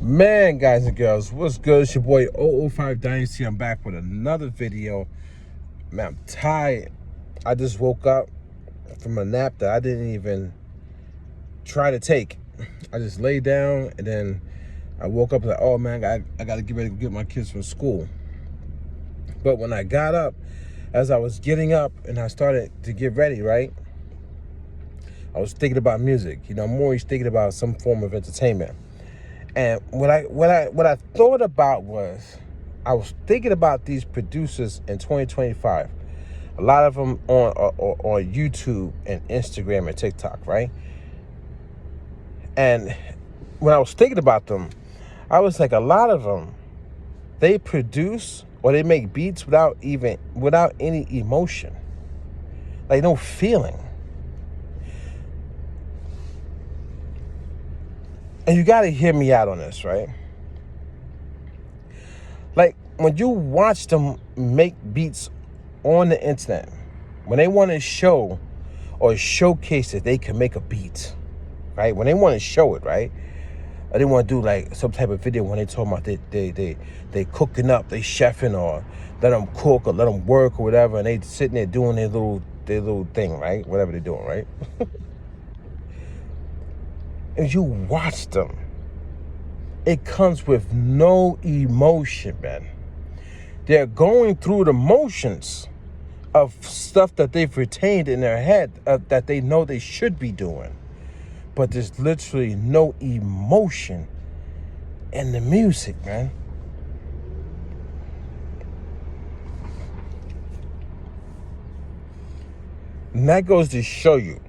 Man, guys and girls, what's good? It's your boy 005 Dynasty. I'm back with another video. Man, I'm tired. I just woke up from a nap that I didn't even try to take. I just laid down and then I woke up like, oh man, I got to get ready to get my kids from school. But when I got up, as I was getting up and I started to get ready, right? I was thinking about music. You know, I'm always thinking about some form of entertainment. And what I thought about was, I was thinking about these producers in 2025. A lot of them on YouTube and Instagram and TikTok, right? And when I was thinking about them, I was like, a lot of them, they produce or they make beats without any emotion, like no feeling. And you got to hear me out on this, right? Like, when you watch them make beats on the internet, when they want to show or showcase that they can make a beat, right? When they want to show it, right? Or they want to do like some type of video when they talking about they cooking up, they chefing, or let them cook or let them work or whatever, and they sitting there doing their little thing, right? Whatever they're doing, right? And you watch them, it comes with no emotion, man. They're going through the motions of stuff that they've retained in their head that they know they should be doing. But there's literally no emotion in the music, man. And that goes to show you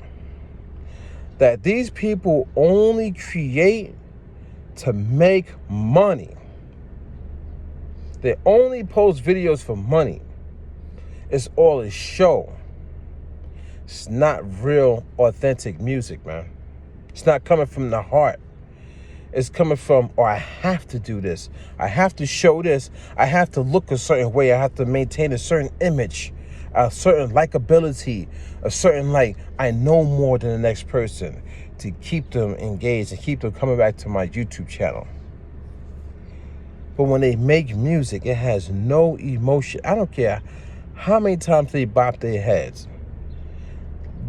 that these people only create to make money. They only post videos for money. It's all a show. It's not real, authentic music, man. It's not coming from the heart. It's coming from, oh, I have to do this. I have to show this. I have to look a certain way. I have to maintain a certain image, a certain likability, a certain, like, I know more than the next person, to keep them engaged and keep them coming back to my YouTube channel. But when they make music, it has no emotion. I don't care how many times they bop their heads.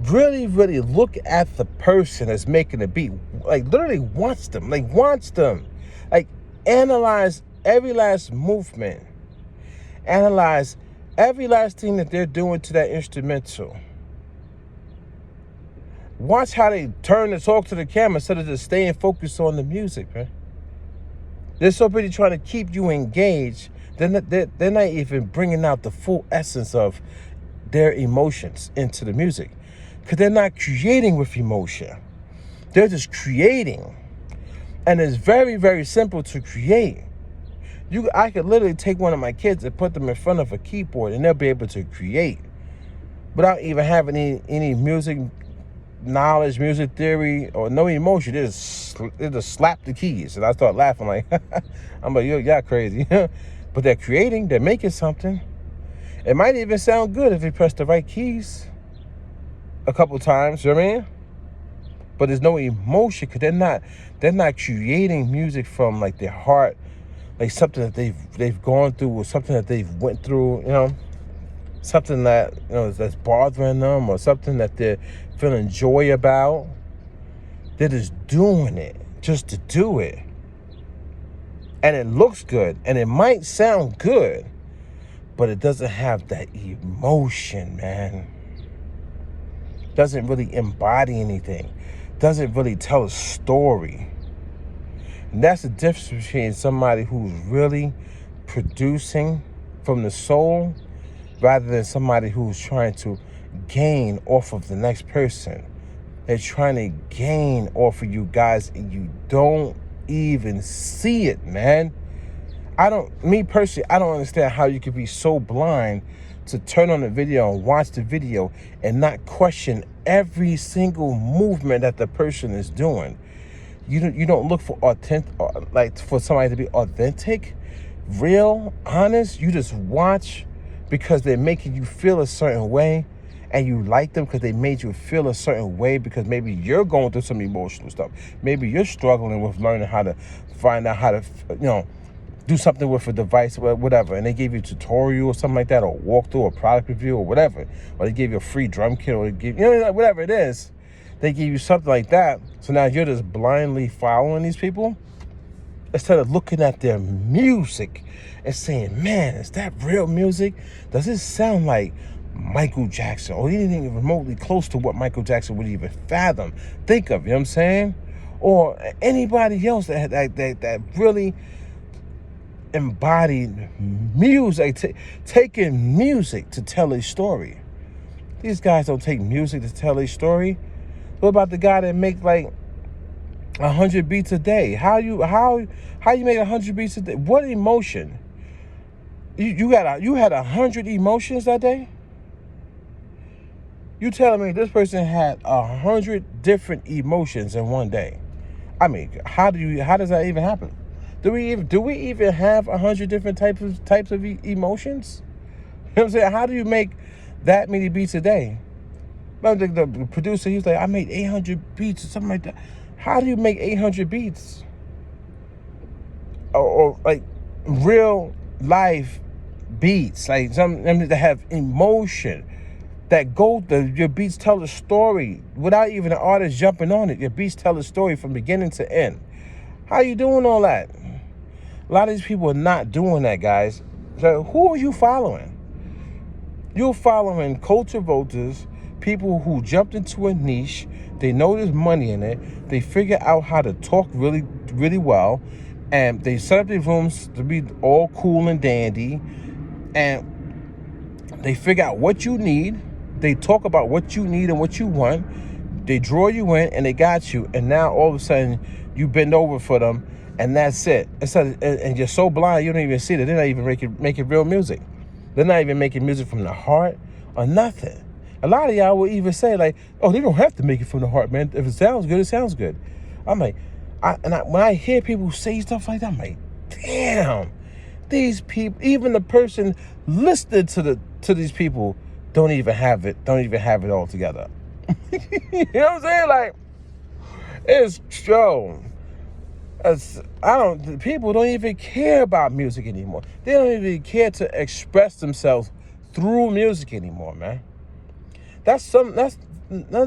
Really, really look at the person that's making the beat. Like, literally watch them. Like, analyze every last movement. Analyze every last thing that they're doing to that instrumental. Watch how they turn to talk to the camera instead of just staying focused on the music, man. They're so busy trying to keep you engaged, they're not even bringing out the full essence of their emotions into the music. Because they're not creating with emotion. They're just creating. And it's very, very simple to create. I could literally take one of my kids and put them in front of a keyboard and they'll be able to create without even having any music knowledge, music theory, or no emotion. They just slap the keys. And I start laughing like, I'm like, y'all crazy. But they're creating, they're making something. It might even sound good if you press the right keys a couple times, you know what I mean? But there's no emotion because they're not creating music from like their heart, like something that they've gone through or something that they've went through, you know, something that, you know, that's bothering them or something that they're feeling joy about. They're just doing it just to do it. And it looks good and it might sound good, but it doesn't have that emotion, man. Doesn't really embody anything. Doesn't really tell a story. And that's the difference between somebody who's really producing from the soul rather than somebody who's trying to gain off of the next person. They're trying to gain off of you guys and you don't even see it, man. Me personally, I don't understand how you could be so blind to turn on the video and watch the video and not question every single movement that the person is doing. You don't look for like for somebody to be authentic, real, honest. You just watch because they're making you feel a certain way and you like them because they made you feel a certain way, because maybe you're going through some emotional stuff. Maybe you're struggling with learning how to find out how to, do something with a device or whatever, and they gave you a tutorial or something like that, or walkthrough or product review or whatever, or they gave you a free drum kit, or they give, whatever it is, they give you something like that. So now you're just blindly following these people instead of looking at their music and saying, man, is that real music? Does it sound like Michael Jackson or anything remotely close to what Michael Jackson would even fathom, think of, you know what I'm saying? Or anybody else that really embodied music, taking music to tell a story. These guys don't take music to tell a story. What about the guy that make like 100 beats a day? How you make 100 beats a day? What emotion? You had 100 emotions that day? You telling me this person had 100 different emotions in one day? I mean, how does that even happen? Do we even have 100 different types of emotions? You know what I'm saying? How do you make that many beats a day? The producer, he was like, I made 800 beats or something like that. How do you make 800 beats? Or like real life beats, like some that have emotion, that your beats tell a story without even an artist jumping on it. Your beats tell a story from beginning to end. How are you doing all that? A lot of these people are not doing that, guys. So who are you following? You're following culture voters, people who jumped into a niche. They know there's money in it. They figure out how to talk really, really well. And they set up their rooms to be all cool and dandy. And they figure out what you need. They talk about what you need and what you want. They draw you in and they got you. And now all of a sudden you bend over for them. And that's it. And you're so blind, you don't even see that. They're not even making real music. They're not even making music from the heart or nothing. A lot of y'all will even say, like, oh, they don't have to make it from the heart, man. If it sounds good, it sounds good. I'm like, when I hear people say stuff like that, I'm like, damn, these people, even the person listening to these people don't even have it all together. You know what I'm saying? Like, it's true. People don't even care about music anymore. They don't even care to express themselves through music anymore, man. That's another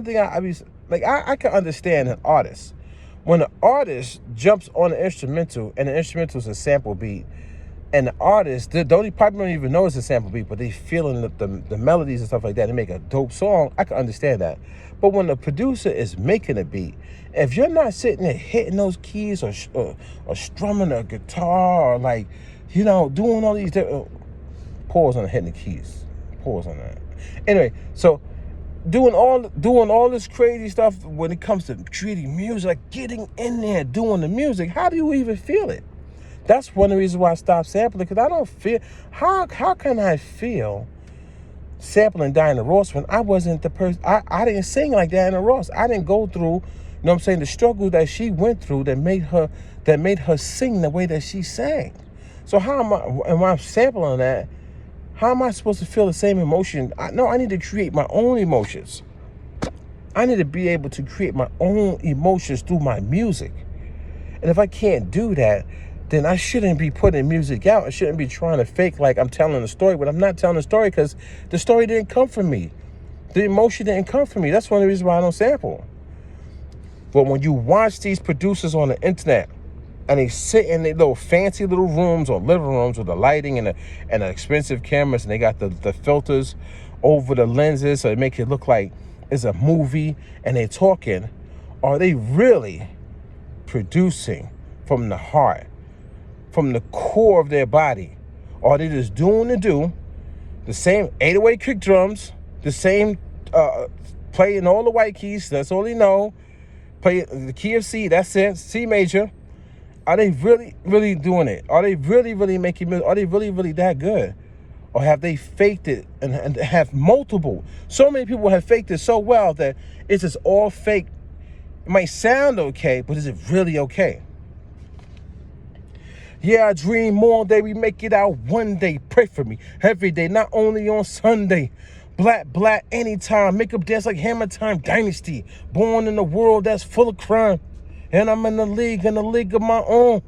thing I can understand an artist. When an artist jumps on an instrumental and the instrumental is a sample beat, and the artist, probably don't even know it's a sample beat, but they feeling the melodies and stuff like that, they make a dope song, I can understand that. But when the producer is making a beat, if you're not sitting there hitting those keys or strumming a guitar or like, doing all these different, pause on hitting the keys, pause on that. Anyway, so doing all this crazy stuff when it comes to treating music, like getting in there, doing the music, how do you even feel it? That's one of the reasons why I stopped sampling, because I don't feel, how can I feel sampling Diana Ross when I wasn't the person, I didn't sing like Diana Ross. I didn't go through, the struggle that she went through that made her sing the way that she sang. So when I'm sampling that, how am I supposed to feel the same emotion? I need to create my own emotions. I need to be able to create my own emotions through my music. And if I can't do that, then I shouldn't be putting music out. I shouldn't be trying to fake like I'm telling a story, but I'm not telling a story because the story didn't come from me. The emotion didn't come from me. That's one of the reasons why I don't sample. But when you watch these producers on the internet and they sit in their little fancy little rooms or living rooms with the lighting and the expensive cameras, and they got the filters over the lenses so it makes it look like it's a movie, and they're talking, are they really producing from the heart, from the core of their body? Or are they just doing the same 808 kick drums, the same playing all the white keys, that's all they know, play the key of C, that's it, C major. Are they really, really doing it? Are they really, really making music? Are they really, really that good? Or have they faked it and have multiple? So many people have faked it so well that it's just all fake. It might sound okay, but is it really okay? Yeah, I dream all day, we make it out one day. Pray for me every day, not only on Sunday. Black, anytime. Make up dance like Hammer Time. Dynasty. Born in a world that's full of crime. And I'm in the league of my own.